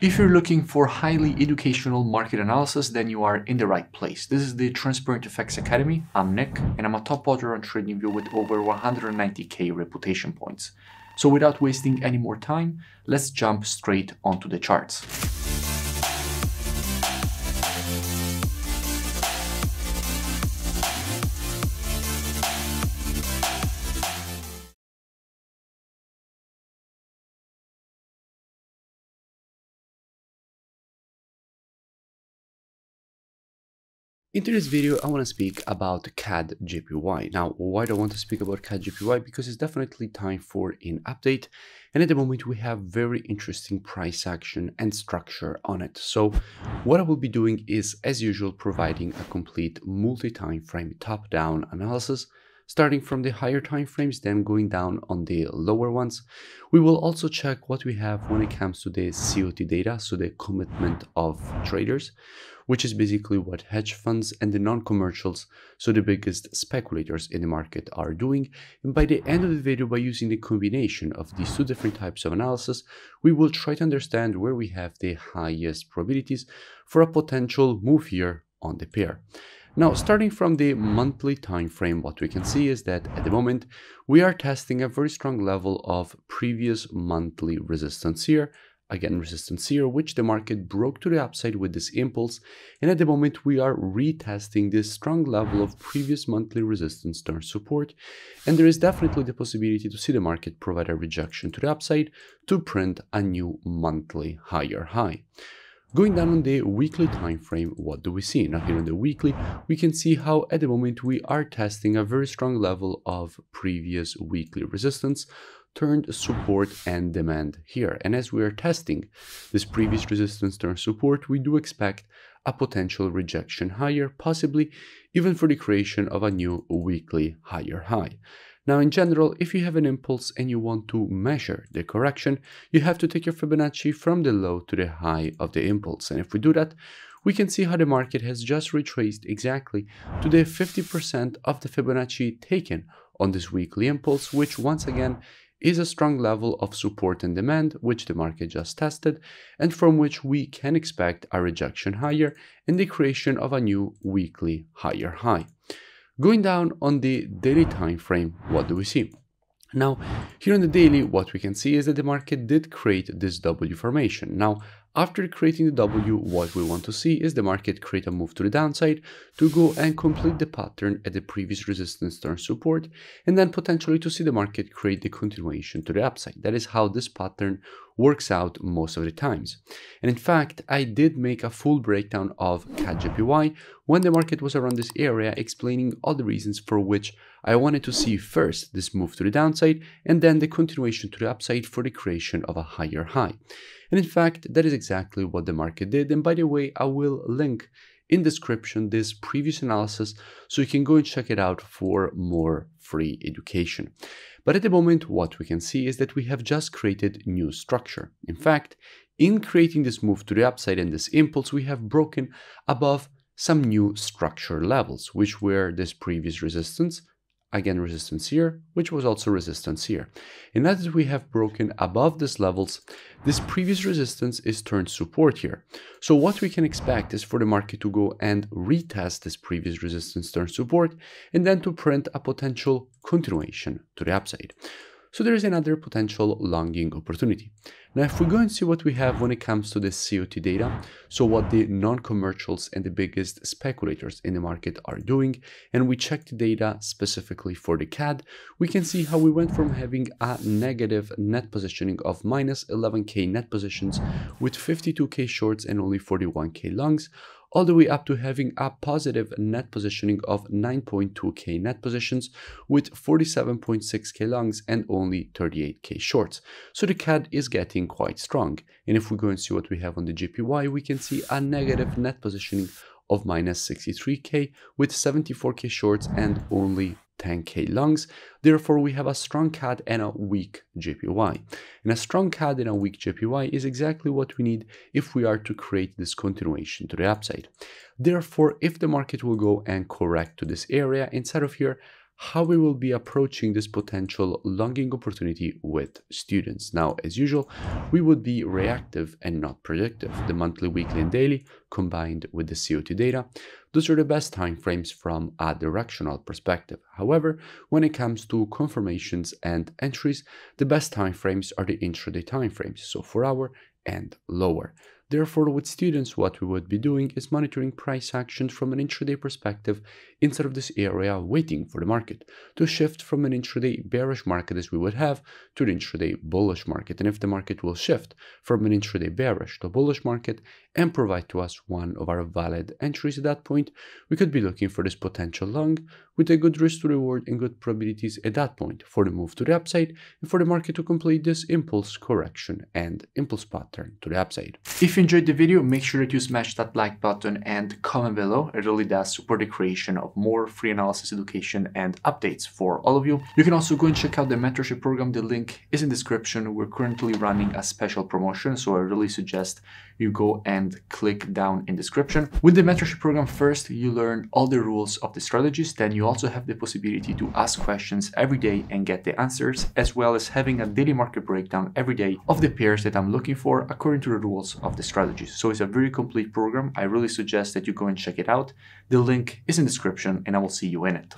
If you're looking for highly educational market analysis, then you are in the right place. This is the Transparent FX Academy. I'm Nick, and I'm a top author on TradingView with over 190k reputation points. So without wasting any more time, let's jump straight onto the charts. In today's video, I want to speak about CADJPY. Now, why do I want to speak about CADJPY? Because it's definitely time for an update. And at the moment, we have very interesting price action and structure on it. So what I will be doing is, as usual, providing a complete multi-time frame top-down analysis, starting from the higher time frames, then going down on the lower ones. We will also check what we have when it comes to the COT data, so the commitment of traders, which is basically what hedge funds and the non-commercials, so the biggest speculators in the market, are doing. And by the end of the video, by using the combination of these two different types of analysis, we will try to understand where we have the highest probabilities for a potential move here on the pair. Now, starting from the monthly time frame, what we can see is that at the moment, we are testing a very strong level of previous monthly resistance here. Again, resistance here, which the market broke to the upside with this impulse. And at the moment, we are retesting this strong level of previous monthly resistance turn support. And there is definitely the possibility to see the market provide a rejection to the upside to print a new monthly higher high. Going down on the weekly time frame, what do we see? Now here on the weekly, we can see how at the moment we are testing a very strong level of previous weekly resistance turned support and demand here. And as we are testing this previous resistance turn support, we do expect a potential rejection higher, possibly even for the creation of a new weekly higher high. Now, in general, if you have an impulse and you want to measure the correction, you have to take your Fibonacci from the low to the high of the impulse. And if we do that, we can see how the market has just retraced exactly to the 50% of the Fibonacci taken on this weekly impulse, which once again is a strong level of support and demand, which the market just tested, and from which we can expect a rejection higher and the creation of a new weekly higher high. Going down on the daily time frame, what do we see? Now, here on the daily, what we can see is that the market did create this W formation. Now, after creating the W, what we want to see is the market create a move to the downside to go and complete the pattern at the previous resistance turn support, and then potentially to see the market create the continuation to the upside. That is how this pattern works out most of the times. And in fact, I did make a full breakdown of CADJPY when the market was around this area, explaining all the reasons for which I wanted to see first this move to the downside and then the continuation to the upside for the creation of a higher high. And in fact, that is exactly what the market did. And by the way, I will link in description this previous analysis so you can go and check it out for more free education. But at the moment, what we can see is that we have just created new structure. In fact, in creating this move to the upside and this impulse, we have broken above some new structure levels, which were this previous resistance, again resistance here, which was also resistance here. And now that we have broken above these levels, this previous resistance is turned support here. So what we can expect is for the market to go and retest this previous resistance turned support and then to print a potential continuation to the upside. So there is another potential longing opportunity. Now, if we go and see what we have when it comes to the COT data, so what the non-commercials and the biggest speculators in the market are doing, and we check the data specifically for the CAD, we can see how we went from having a negative net positioning of minus 11k net positions with 52k shorts and only 41k longs, all the way up to having a positive net positioning of 9.2k net positions with 47.6k longs and only 38k shorts. So the CAD is getting quite strong. And if we go and see what we have on the JPY, we can see a negative net positioning of minus 63k with 74k shorts and only 10k longs. Therefore, we have a strong CAD and a weak JPY. And a strong CAD and a weak JPY is exactly what we need if we are to create this continuation to the upside. Therefore, if the market will go and correct to this area inside of here, how we will be approaching this potential longing opportunity with students. Now, as usual, we would be reactive and not predictive. The monthly, weekly, and daily combined with the COT data, those are the best time frames from a directional perspective. However, when it comes to confirmations and entries, the best time frames are the intraday time frames, so 4 hour and lower. Therefore, with students, what we would be doing is monitoring price actions from an intraday perspective instead of this area waiting for the market to shift from an intraday bearish market as we would have to the intraday bullish market. And if the market will shift from an intraday bearish to bullish market and provide to us one of our valid entries at that point, we could be looking for this potential long with a good risk to reward and good probabilities at that point for the move to the upside and for the market to complete this impulse correction and impulse pattern to the upside. If you enjoyed the video, make sure that you smash that like button and comment below. It really does support the creation of more free analysis education and updates for all of you. You can also go and check out the mentorship program. The link is in the description. We're currently running a special promotion, so I really suggest you go and click down in description. With the mentorship program, first you learn all the rules of the strategies, then you also have the possibility to ask questions every day and get the answers, as well as having a daily market breakdown every day of the pairs that I'm looking for according to the rules of the strategies. So it's a very complete program. I really suggest that you go and check it out. The link is in the description and I will see you in it.